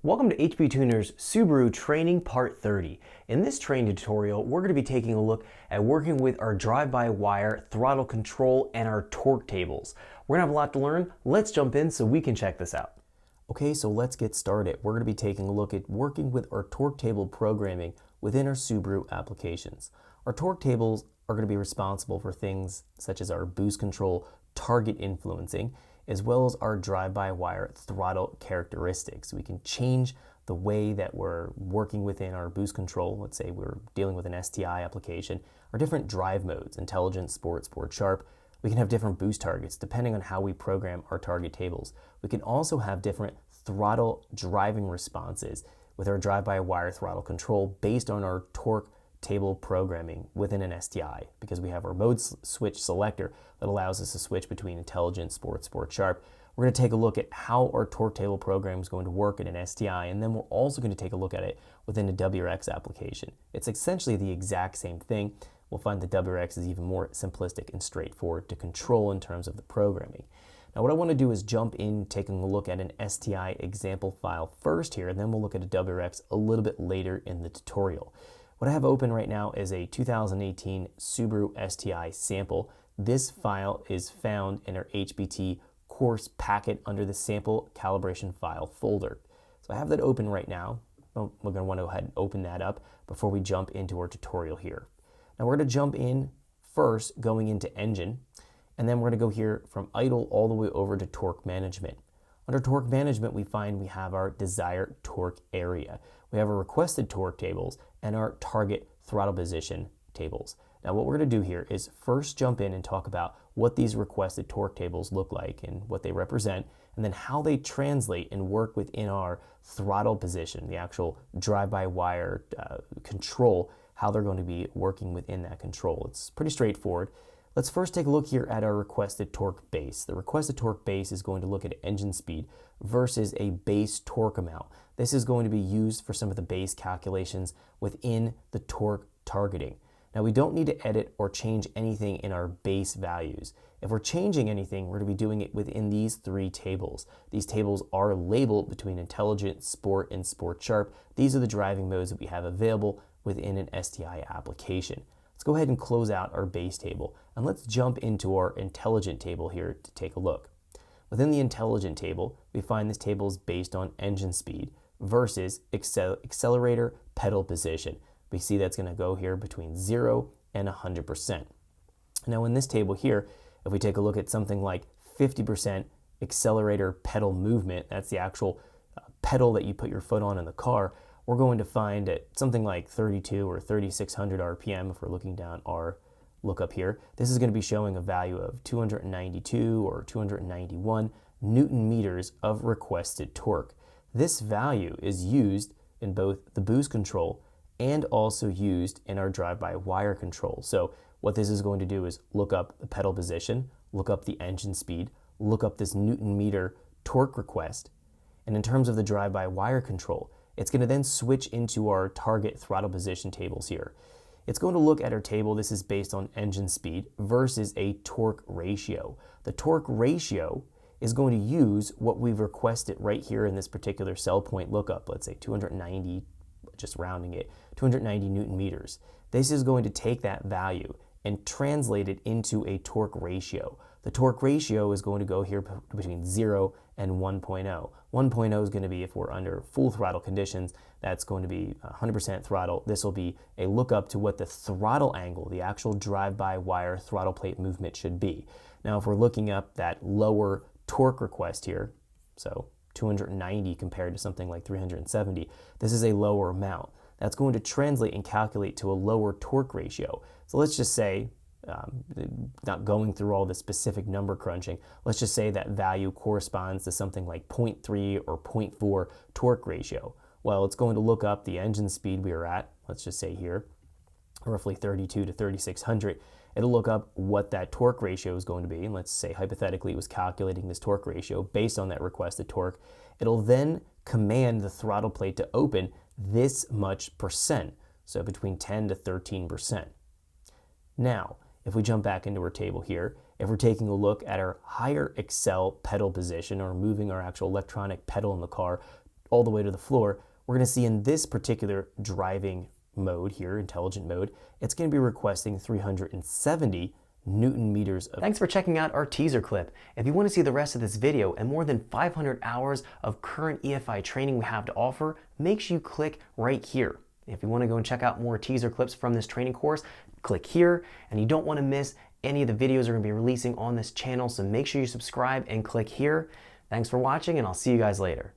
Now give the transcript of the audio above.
Welcome to HP Tuners Subaru Training Part 30. In this training tutorial, we're going to be taking a look at working with our drive-by-wire throttle control and our torque tables. We're going to have a lot to learn. Let's jump in so we can check this out. Okay, so let's get started. We're going to be taking a look at working with our torque table programming within our Subaru applications. Our torque tables are going to be responsible for things such as our boost control, target influencing, as well as our drive-by-wire throttle characteristics. We can change the way that we're working within our boost control. Let's say we're dealing with an STI application, our different drive modes, intelligent, sport, sport sharp. We can have different boost targets depending on how we program our target tables. We can also have different throttle driving responses with our drive-by-wire throttle control based on our torque table programming within an STI, because we have our mode switch selector that allows us to switch between intelligent, sport, sport sharp. We're going to take a look at how our torque table program is going to work in an STI, and then we're also going to take a look at it within a WRX application. It's essentially the exact same thing. We'll find the WRX is even more simplistic and straightforward to control in terms of the programming. Now what I want to do is jump in taking a look at an STI example file first here, and then we'll look at a WRX a little bit later in the tutorial. What I have open right now is a 2018 Subaru STI sample. This file is found in our HBT course packet under the sample calibration file folder. So I have that open right now. We're going to want to go ahead and open that up before we jump into our tutorial here. Now we're going to jump in first going into engine, and then we're going to go here from idle all the way over to torque management. Under torque management, we find we have our desired torque area. We have our requested torque tables and our target throttle position tables. Now what we're going to do here is first jump in and talk about what these requested torque tables look like and what they represent, and then how they translate and work within our throttle position, the actual drive-by-wire control, how they're going to be working within that control. It's pretty straightforward. Let's first take a look here at our requested torque base. The requested torque base is going to look at engine speed versus a base torque amount. This is going to be used for some of the base calculations within the torque targeting. Now we don't need to edit or change anything in our base values. If we're changing anything, we're going to be doing it within these three tables. These tables are labeled between intelligent, sport, and sport sharp. These are the driving modes that we have available within an STI application. Let's go ahead and close out our base table, and let's jump into our intelligent table here to take a look. Within the intelligent table, we find this table is based on engine speed versus accelerator pedal position. We see that's going to go here between 0 and 100%. Now in this table here, if we take a look at something like 50% accelerator pedal movement, that's the actual pedal that you put your foot on in the car, we're going to find at something like 32 or 3600 RPM. If we're looking down our lookup here, this is going to be showing a value of 292 or 291 Newton meters of requested torque. This value is used in both the boost control and also used in our drive-by-wire control. So what this is going to do is look up the pedal position, look up the engine speed, look up this Newton meter torque request, and in terms of the drive-by-wire control, it's going to then switch into our target throttle position tables here. It's going to look at our table. This is based on engine speed versus a torque ratio. The torque ratio is going to use what we've requested right here in this particular cell point lookup. Let's say 290, just rounding it, 290 Newton meters. This is going to take that value and translate it into a torque ratio. The torque ratio is going to go here between 0 and 1.0. 1.0 is going to be if we're under full throttle conditions. That's going to be 100% throttle. This will be a lookup to what the throttle angle, the actual drive-by-wire throttle plate movement should be. Now if we're looking up that lower torque request here, so 290 compared to something like 370, this is a lower amount. That's going to translate and calculate to a lower torque ratio. So let's just say, not going through all the specific number crunching, let's just say that value corresponds to something like 0.3 or 0.4 torque ratio. Well, it's going to look up the engine speed we are at, let's just say here, roughly 32 to 3600. It'll look up what that torque ratio is going to be, and let's say hypothetically it was calculating this torque ratio based on that requested torque. It'll then command the throttle plate to open this much percent, so between 10 to 13%. Now, if we jump back into our table here, if we're taking a look at our higher accel pedal position or moving our actual electronic pedal in the car all the way to the floor, we're going to see in this particular driving mode here, intelligent mode, it's going to be requesting 370 Newton meters of. Thanks for checking out our teaser clip. If you want to see the rest of this video and more than 500 hours of current EFI training we have to offer, make sure you click right here. If you want to go and check out more teaser clips from this training course, click here, and you don't want to miss any of the videos we're going to be releasing on this channel, so make sure you subscribe and click here. Thanks for watching, and I'll see you guys later.